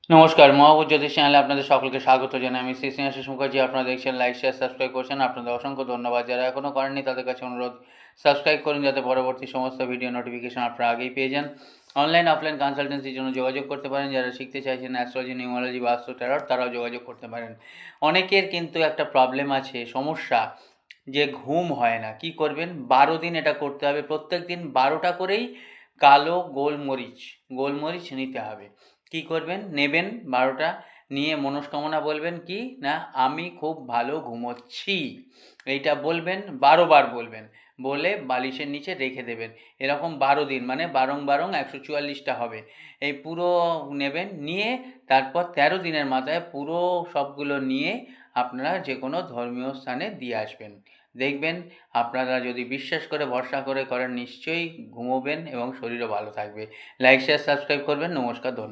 নমস্কার, মহাভূত জ্যোতিষ চ্যানেলে আপনাদের সকলকে স্বাগত জানাই। আমি শ্রী স্নেহাশিস মুখার্জি। আপনারা দেখছেন, লাইক, শেয়ার, সাবস্ক্রাইব করছেন। আপনাদের অসংখ্য ধন্যবাদ। যারা এখনও করেননি তাদের কাছে অনুরোধ, সাবস্ক্রাইব করুন যাতে পরবর্তী সমস্ত ভিডিও নোটিফিকেশন আপনারা আগেই পেয়ে যান। অনলাইন অফলাইন কনসালটেন্সির জন্য যোগাযোগ করতে পারেন। যারা শিখতে চাইছেন অ্যাস্ট্রোলজি, নিউমারোলজি, বাস্তু, ট্যারট, তারাও যোগাযোগ করতে পারেন। অনেকের কিন্তু একটা প্রবলেম আছে, সমস্যা, যে ঘুম হয় না। কি করবেন? 12 দিন এটা করতে হবে। প্রত্যেক দিন 12টা করেই কালো গোলমরিচ নিতে হবে। কি করবেন? নেবেন 12টা, নিয়ে মনস্কামনা বলবেন কি না, আমি খুব ভালো ঘুমোচ্ছি, এইটা বলবেন, 12 বার বলবেন, বলে বালিশের নিচে রেখে দেবেন। এরকম 12 দিন, মানে 12 144টা হবে। এই পুরো নেবেন, নিয়ে তারপর 13 দিনের মাথায় পুরো সবগুলো নিয়ে আপনারা যে কোনো ধর্মীয় স্থানে দিয়ে আসবেন। দেখবেন, আপনারা যদি বিশ্বাস করে ভরসা করে করেন, নিশ্চয়ই ঘুমোবেন এবং শরীরও ভালো থাকবে। লাইক, শেয়ার, সাবস্ক্রাইব করবেন। নমস্কার, ধন্যবাদ।